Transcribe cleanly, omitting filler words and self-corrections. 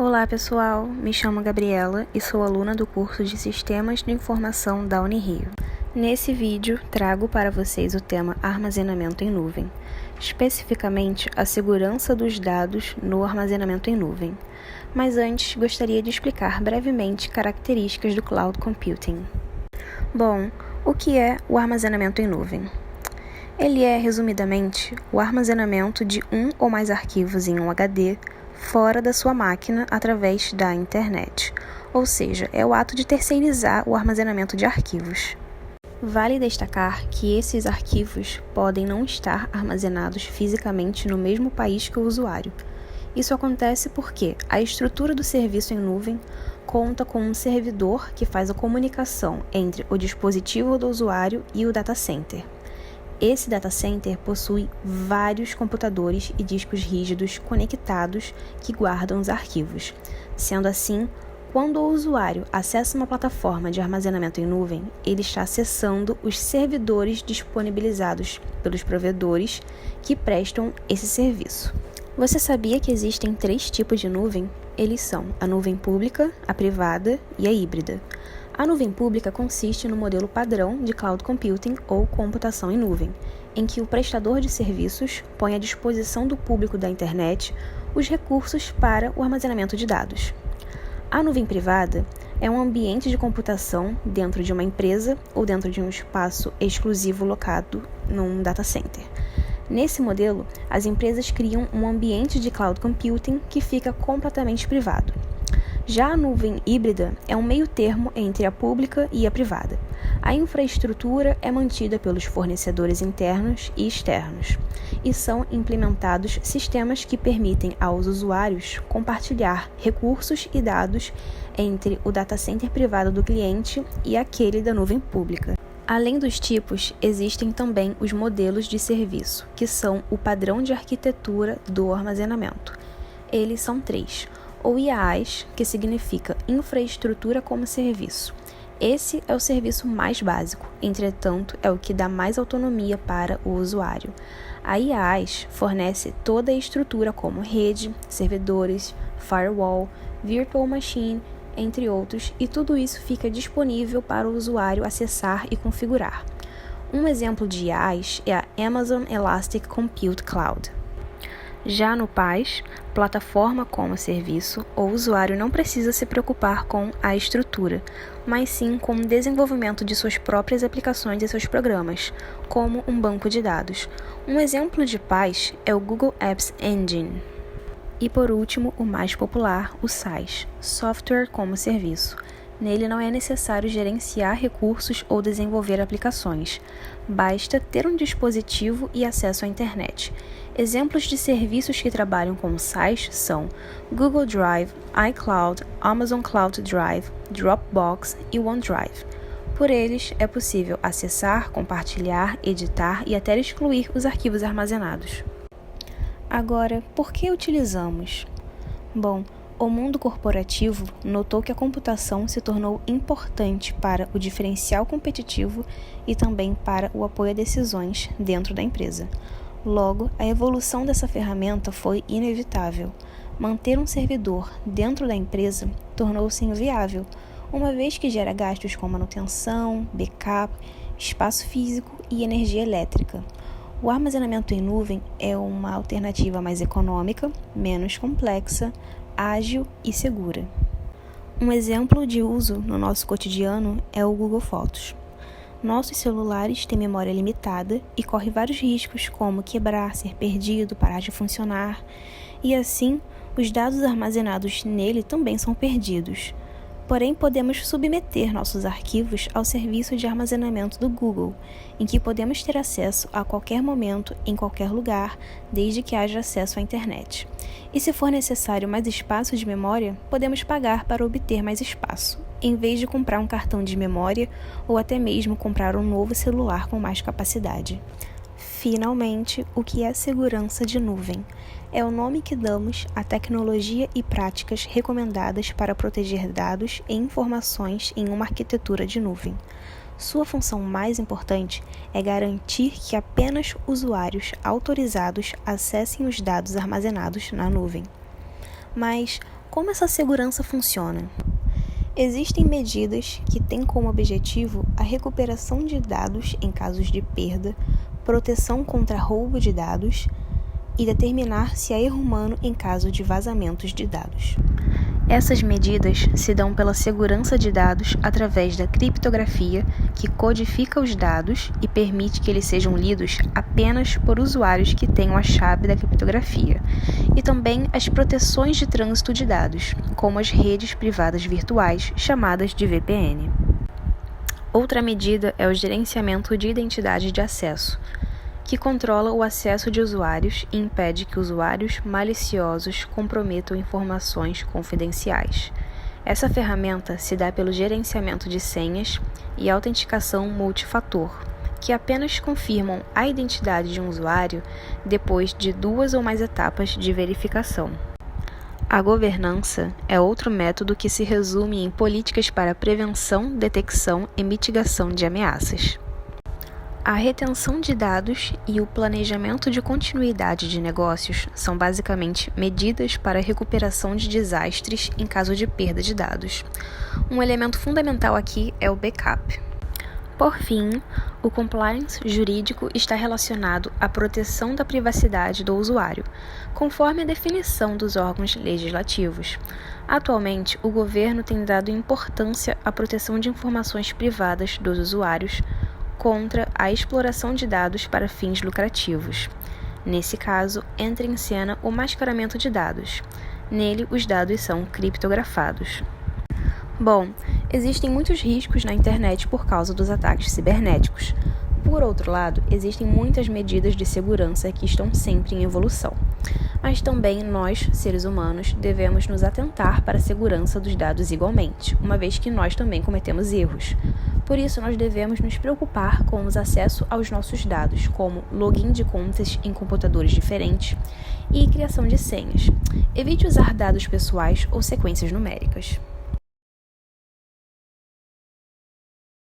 Olá pessoal, me chamo Gabriela e sou aluna do curso de Sistemas de Informação da Unirio. Nesse vídeo, trago para vocês o tema armazenamento em nuvem, especificamente a segurança dos dados no armazenamento em nuvem. Mas antes, gostaria de explicar brevemente características do Cloud Computing. Bom, o que é o armazenamento em nuvem? Ele é, resumidamente, o armazenamento de um ou mais arquivos em um HD fora da sua máquina através da internet, ou seja, é o ato de terceirizar o armazenamento de arquivos. Vale destacar que esses arquivos podem não estar armazenados fisicamente no mesmo país que o usuário. Isso acontece porque a estrutura do serviço em nuvem conta com um servidor que faz a comunicação entre o dispositivo do usuário e o data center. Esse data center possui vários computadores e discos rígidos conectados que guardam os arquivos. Sendo assim, quando o usuário acessa uma plataforma de armazenamento em nuvem, ele está acessando os servidores disponibilizados pelos provedores que prestam esse serviço. Você sabia que existem 3 tipos de nuvem? Eles são a nuvem pública, a privada e a híbrida. A nuvem pública consiste no modelo padrão de cloud computing ou computação em nuvem, em que o prestador de serviços põe à disposição do público da internet os recursos para o armazenamento de dados. A nuvem privada é um ambiente de computação dentro de uma empresa ou dentro de um espaço exclusivo locado num data center. Nesse modelo, as empresas criam um ambiente de cloud computing que fica completamente privado. Já a nuvem híbrida é um meio termo entre a pública e a privada. A infraestrutura é mantida pelos fornecedores internos e externos, e são implementados sistemas que permitem aos usuários compartilhar recursos e dados entre o data center privado do cliente e aquele da nuvem pública. Além dos tipos, existem também os modelos de serviço, que são o padrão de arquitetura do armazenamento. Eles são 3. Ou IaaS, que significa Infraestrutura como Serviço. Esse é o serviço mais básico, entretanto, é o que dá mais autonomia para o usuário. A IaaS fornece toda a estrutura como rede, servidores, firewall, virtual machine, entre outros, e tudo isso fica disponível para o usuário acessar e configurar. Um exemplo de IaaS é a Amazon Elastic Compute Cloud. Já no PaaS, plataforma como serviço, o usuário não precisa se preocupar com a estrutura, mas sim com o desenvolvimento de suas próprias aplicações e seus programas, como um banco de dados. Um exemplo de PaaS é o Google Apps Engine. E por último, o mais popular, o SaaS, Software como Serviço. Nele não é necessário gerenciar recursos ou desenvolver aplicações. Basta ter um dispositivo e acesso à internet. Exemplos de serviços que trabalham com SaaS são Google Drive, iCloud, Amazon Cloud Drive, Dropbox e OneDrive. Por eles, é possível acessar, compartilhar, editar e até excluir os arquivos armazenados. Agora, por que utilizamos? Bom, o mundo corporativo notou que a computação se tornou importante para o diferencial competitivo e também para o apoio a decisões dentro da empresa. Logo, a evolução dessa ferramenta foi inevitável. Manter um servidor dentro da empresa tornou-se inviável, uma vez que gera gastos com manutenção, backup, espaço físico e energia elétrica. O armazenamento em nuvem é uma alternativa mais econômica, menos complexa, ágil e segura. Um exemplo de uso no nosso cotidiano é o Google Fotos. Nossos celulares têm memória limitada e correm vários riscos, como quebrar, ser perdido, parar de funcionar, e assim, os dados armazenados nele também são perdidos. Porém, podemos submeter nossos arquivos ao serviço de armazenamento do Google, em que podemos ter acesso a qualquer momento, em qualquer lugar, desde que haja acesso à internet. E se for necessário mais espaço de memória, podemos pagar para obter mais espaço, em vez de comprar um cartão de memória ou até mesmo comprar um novo celular com mais capacidade. Finalmente, o que é segurança de nuvem? É o nome que damos à tecnologia e práticas recomendadas para proteger dados e informações em uma arquitetura de nuvem. Sua função mais importante é garantir que apenas usuários autorizados acessem os dados armazenados na nuvem. Mas Como essa segurança funciona? Existem medidas que têm como objetivo a recuperação de dados em casos de perda, proteção contra roubo de dados e determinar se há erro humano em caso de vazamentos de dados. Essas medidas se dão pela segurança de dados através da criptografia, que codifica os dados e permite que eles sejam lidos apenas por usuários que tenham a chave da criptografia, e também as proteções de trânsito de dados, como as redes privadas virtuais, chamadas de VPN. Outra medida é o gerenciamento de identidade de acesso, que controla o acesso de usuários e impede que usuários maliciosos comprometam informações confidenciais. Essa ferramenta se dá pelo gerenciamento de senhas e autenticação multifator, que apenas confirmam a identidade de um usuário depois de 2 ou mais etapas de verificação. A governança é outro método que se resume em políticas para prevenção, detecção e mitigação de ameaças. A retenção de dados e o planejamento de continuidade de negócios são basicamente medidas para a recuperação de desastres em caso de perda de dados. Um elemento fundamental aqui é o backup. Por fim, o compliance jurídico está relacionado à proteção da privacidade do usuário, conforme a definição dos órgãos legislativos. Atualmente, o governo tem dado importância à proteção de informações privadas dos usuários contra a exploração de dados para fins lucrativos. Nesse caso, entra em cena o mascaramento de dados. Nele, os dados são criptografados. Bom, existem muitos riscos na internet por causa dos ataques cibernéticos. Por outro lado, existem muitas medidas de segurança que estão sempre em evolução. Mas também nós, seres humanos, devemos nos atentar para a segurança dos dados igualmente, uma vez que nós também cometemos erros. Por isso, nós devemos nos preocupar com os acessos aos nossos dados, como login de contas em computadores diferentes e criação de senhas. Evite usar dados pessoais ou sequências numéricas.